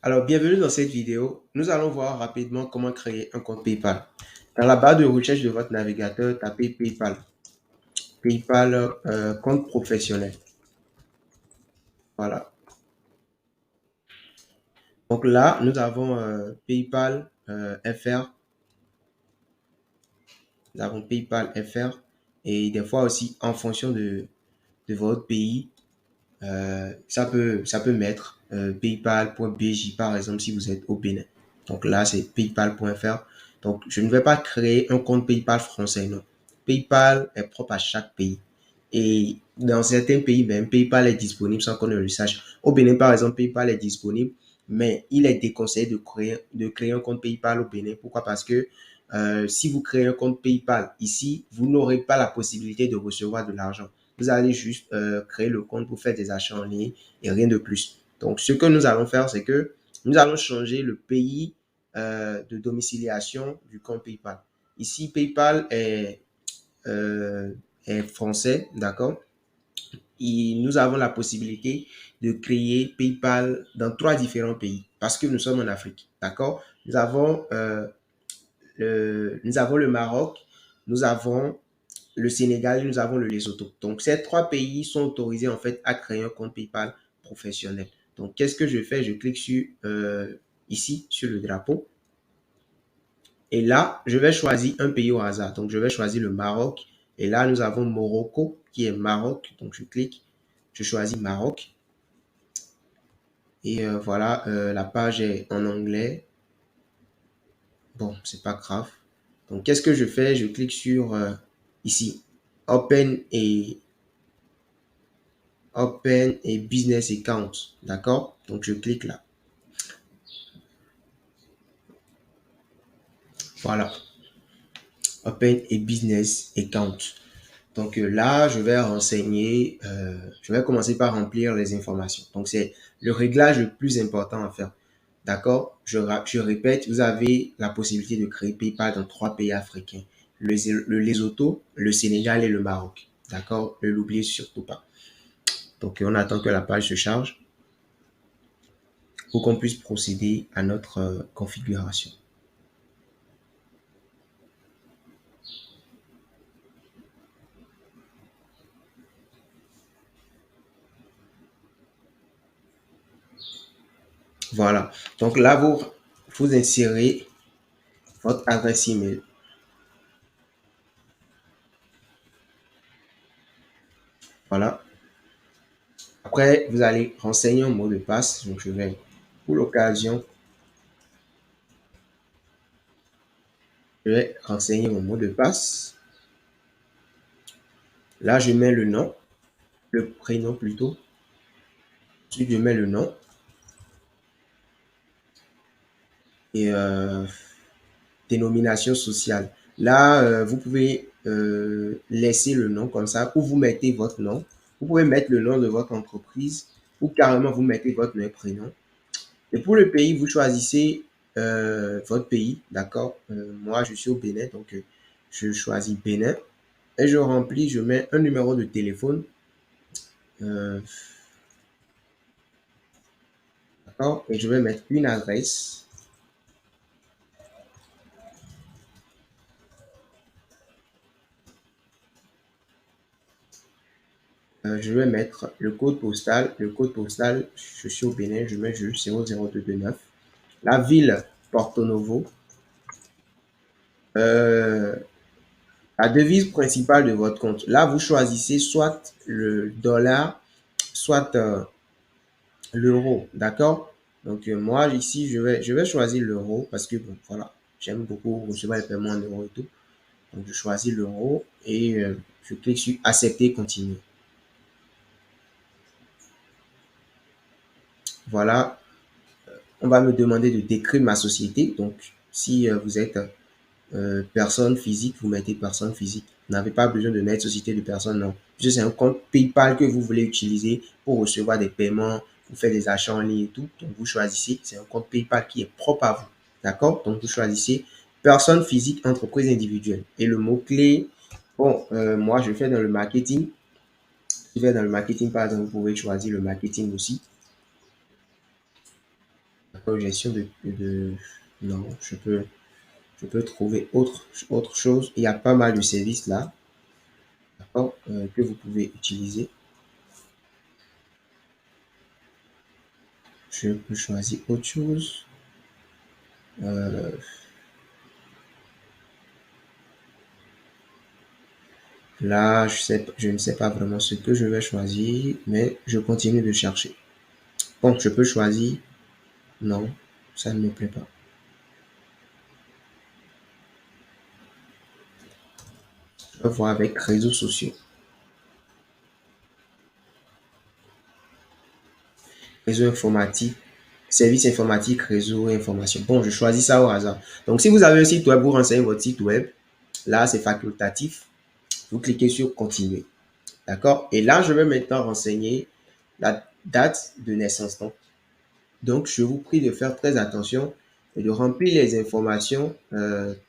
Alors, bienvenue dans cette vidéo. Nous allons voir rapidement comment créer un compte PayPal. Dans la barre de recherche de votre navigateur, tapez PayPal. PayPal, compte professionnel. Voilà. Donc là, nous avons PayPal FR. Nous avons PayPal FR. Et des fois aussi, en fonction de votre pays, ça peut mettre paypal.bj par exemple si vous êtes au Bénin. Donc là, c'est paypal.fr. Donc, je ne vais pas créer un compte PayPal français, non. PayPal est propre à chaque pays. Et dans certains pays, même, PayPal est disponible sans qu'on ne le sache. Au Bénin, par exemple, PayPal est disponible, mais il est déconseillé de créer un compte PayPal au Bénin. Pourquoi? Parce que si vous créez un compte PayPal ici, vous n'aurez pas la possibilité de recevoir de l'argent. Vous allez juste créer le compte pour faire des achats en ligne et rien de plus. Donc, ce que nous allons faire, c'est que nous allons changer le pays de domiciliation du compte PayPal. Ici, PayPal est français, d'accord? Et nous avons la possibilité de créer PayPal dans 3 différents pays parce que nous sommes en Afrique, d'accord? Nous avons le Maroc, nous avons le Sénégal et nous avons le Lesotho. Donc, ces 3 pays sont autorisés en fait à créer un compte PayPal professionnel. Donc, qu'est-ce que je fais? Je clique sur ici, sur le drapeau. Et là, je vais choisir un pays au hasard. Donc, je vais choisir le Maroc. Et là, nous avons Morocco qui est Maroc. Donc, je clique, je choisis Maroc. Et voilà, la page est en anglais. Bon, c'est pas grave. Donc, qu'est-ce que je fais? Je clique sur ici, Open et Business Account. D'accord? Donc, je clique là. Voilà. Open et Business Account. Donc là, je vais commencer par remplir les informations. Donc, c'est le réglage le plus important à faire. D'accord? Je répète, vous avez la possibilité de créer PayPal dans 3 pays africains. Le Lesotho, le Sénégal et le Maroc. D'accord? Ne l'oubliez surtout pas. Donc, on attend que la page se charge pour qu'on puisse procéder à notre configuration. Voilà. Donc là, vous insérez votre adresse email. Voilà. Après, vous allez renseigner un mot de passe. Donc, je vais, pour l'occasion, je vais renseigner mon mot de passe. Là, je mets le nom, le prénom plutôt. Ensuite, je mets le nom. Et dénomination sociale. Là, vous pouvez laisser le nom comme ça ou vous mettez votre nom. Vous pouvez mettre le nom de votre entreprise ou carrément vous mettez votre nom et prénom. Et pour le pays, vous choisissez votre pays, d'accord? Moi, je suis au Bénin, donc je choisis Bénin. Et je remplis, je mets un numéro de téléphone. D'accord? Et je vais mettre une adresse. Je vais mettre le code postal. Le code postal, je suis au Bénin, je mets juste 00229. La ville, Porto Novo. La devise principale de votre compte. Là, vous choisissez soit le dollar, soit l'euro. D'accord? Donc, moi, ici, je vais choisir l'euro parce que, bon, voilà, j'aime beaucoup recevoir les paiements en euros et tout. Donc, je choisis l'euro et je clique sur accepter, continuer. Voilà. On va me demander de décrire ma société. Donc, si vous êtes personne physique, vous mettez personne physique. Vous n'avez pas besoin de mettre société de personne, non. Juste c'est un compte PayPal que vous voulez utiliser pour recevoir des paiements, pour faire des achats en ligne et tout. Donc, vous choisissez, c'est un compte PayPal qui est propre à vous. D'accord? Donc, vous choisissez personne physique, entreprise individuelle. Et le mot-clé, bon, moi, je fais dans le marketing. Je fais dans le marketing, par exemple, vous pouvez choisir le marketing aussi. Gestion non, je peux trouver autre chose. Il y a pas mal de services là, d'accord, que vous pouvez utiliser. Je peux choisir autre chose. Euh, Là, je ne sais pas vraiment ce que je vais choisir, mais je continue de chercher. Bon, je peux choisir. Non, ça ne me plaît pas. Je vais voir avec réseaux sociaux. Réseau informatique, service informatique, réseau et information. Bon, je choisis ça au hasard. Donc, si vous avez un site web, vous renseignez votre site web. Là, c'est facultatif. Vous cliquez sur continuer. D'accord? Et là, je vais maintenant renseigner la date de naissance. Donc, je vous prie de faire très attention et de remplir les informations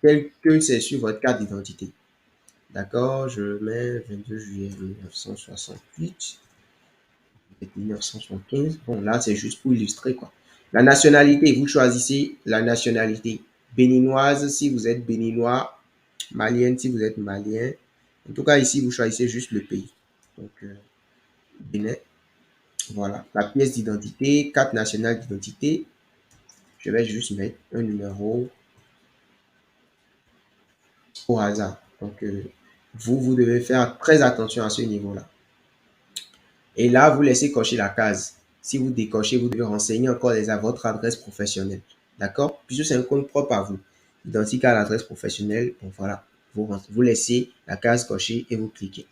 telles que c'est sur votre carte d'identité. D'accord? Je mets 22 juillet 1968, 1975. Bon, là, c'est juste pour illustrer, quoi. La nationalité, vous choisissez la nationalité béninoise si vous êtes béninois, malienne si vous êtes malien. En tout cas, ici, vous choisissez juste le pays. Donc, Bénin. Voilà. La pièce d'identité, carte nationale d'identité. Je vais juste mettre un numéro au hasard. Donc, vous devez faire très attention à ce niveau-là. Et là, vous laissez cocher la case. Si vous décochez, vous devez renseigner encore votre adresse professionnelle. D'accord? Puisque c'est un compte propre à vous. Identique à l'adresse professionnelle. Donc voilà. Vous laissez la case cochée et vous cliquez.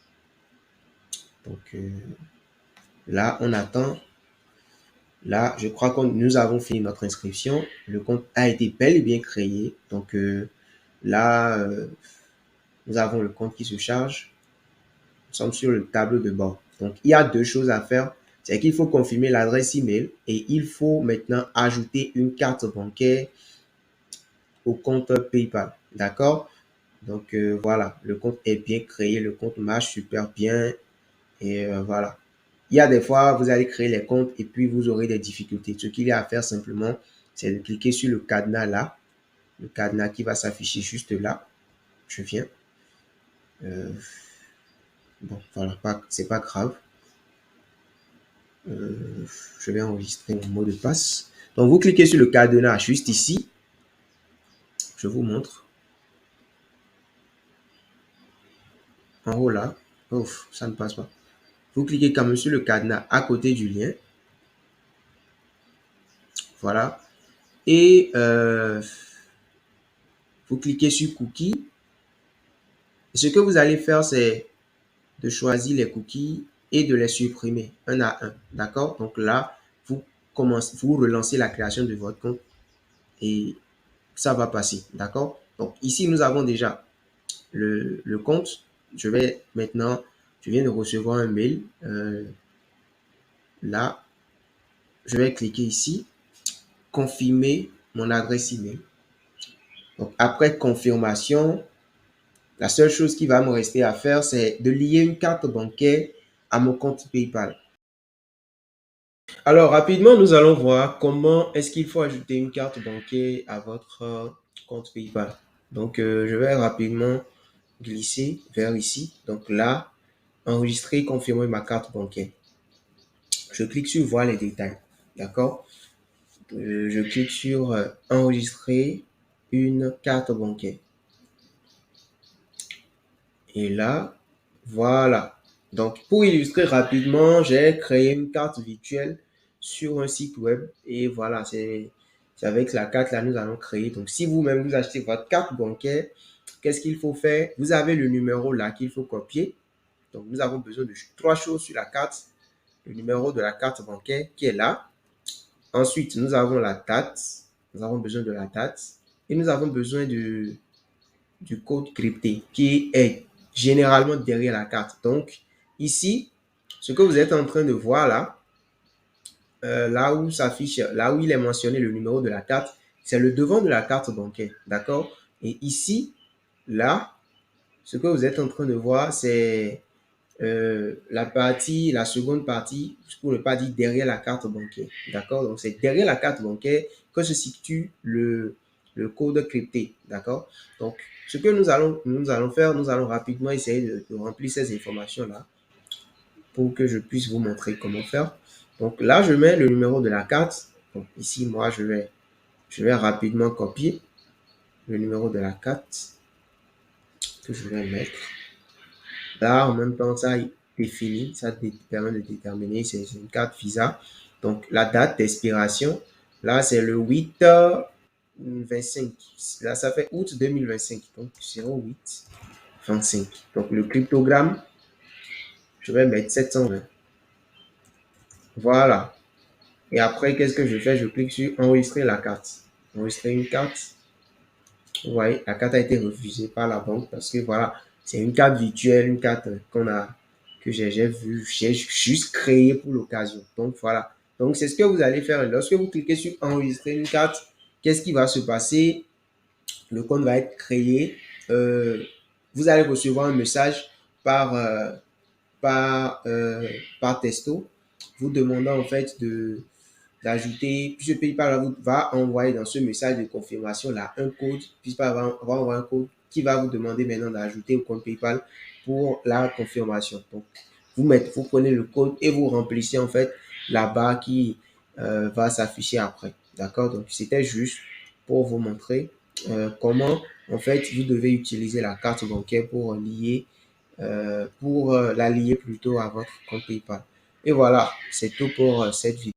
Donc là, on attend. Là, je crois que nous avons fini notre inscription. Le compte a été bel et bien créé. Donc là, nous avons le compte qui se charge. Nous sommes sur le tableau de bord. Donc, il y a deux choses à faire. C'est qu'il faut confirmer l'adresse email et il faut maintenant ajouter une carte bancaire au compte PayPal. D'accord? Donc, voilà, le compte est bien créé, le compte marche super bien et voilà. Il y a des fois, vous allez créer les comptes et puis vous aurez des difficultés. Ce qu'il y a à faire simplement, c'est de cliquer sur le cadenas là, le cadenas qui va s'afficher juste là. Je viens. Bon, voilà, c'est pas grave. Je vais enregistrer mon mot de passe. Donc, vous cliquez sur le cadenas juste ici. Je vous montre. En haut là. Ouf, ça ne passe pas. Vous cliquez quand même sur le cadenas à côté du lien. Voilà. Et vous cliquez sur cookies. Et ce que vous allez faire, c'est de choisir les cookies et de les supprimer un à un. D'accord? Donc là, vous relancez la création de votre compte et ça va passer. D'accord? Donc ici, nous avons déjà le compte. Je viens de recevoir un mail. Là, je vais cliquer ici, confirmer mon adresse email. Donc, après confirmation, la seule chose qui va me rester à faire, c'est de lier une carte bancaire à mon compte PayPal. Alors, rapidement, nous allons voir comment est-ce qu'il faut ajouter une carte bancaire à votre compte PayPal. Donc, je vais rapidement glisser vers ici. Donc là, enregistrer, confirmer ma carte bancaire. Je clique sur voir les détails. D'accord? Je clique sur enregistrer une carte bancaire. Et là, voilà. Donc, pour illustrer rapidement, j'ai créé une carte virtuelle sur un site web. Et voilà, c'est avec la carte là, nous allons créer. Donc, si vous-même vous achetez votre carte bancaire, qu'est-ce qu'il faut faire? Vous avez le numéro là qu'il faut copier. Donc, nous avons besoin de trois choses sur la carte. Le numéro de la carte bancaire qui est là. Ensuite, nous avons la date. Nous avons besoin de la date. Et nous avons besoin du code crypté qui est généralement derrière la carte. Donc, ici, ce que vous êtes en train de voir là, là où s'affiche, là où il est mentionné le numéro de la carte, c'est le devant de la carte bancaire. D'accord? Et ici, là, ce que vous êtes en train de voir, c'est la seconde partie, pour ne pas dire derrière la carte bancaire. D'accord? Donc, c'est derrière la carte bancaire que se situe le code crypté. D'accord? Donc, ce que nous allons faire, nous allons rapidement essayer de remplir ces informations-là pour que je puisse vous montrer comment faire. Donc, là, je mets le numéro de la carte. Donc, ici, moi, je vais rapidement copier le numéro de la carte que je vais mettre. Là, en même temps, ça définit, ça permet de déterminer, c'est une carte Visa. Donc, la date d'expiration, là, c'est le 8/25. Là, ça fait août 2025. Donc, 08/25. Donc, le cryptogramme, je vais mettre 720. Voilà. Et après, qu'est-ce que je fais? Je clique sur enregistrer la carte. Enregistrer une carte. Vous voyez, la carte a été refusée par la banque parce que voilà, c'est une carte virtuelle, une carte que j'ai vu, j'ai juste créée pour l'occasion. Donc voilà. Donc c'est ce que vous allez faire. Lorsque vous cliquez sur enregistrer une carte, qu'est-ce qui va se passer? Le compte va être créé. Vous allez recevoir un message par, par, par texto vous demandant en fait d'ajouter, puis PayPal va envoyer dans ce message de confirmation là un code, puis PayPal va envoyer un code qui va vous demander maintenant d'ajouter au compte PayPal pour la confirmation. Donc, vous prenez le code et vous remplissez en fait la barre qui va s'afficher après. D'accord? Donc, c'était juste pour vous montrer comment en fait vous devez utiliser la carte bancaire pour lier la lier plutôt à votre compte PayPal. Et voilà, c'est tout pour cette vidéo.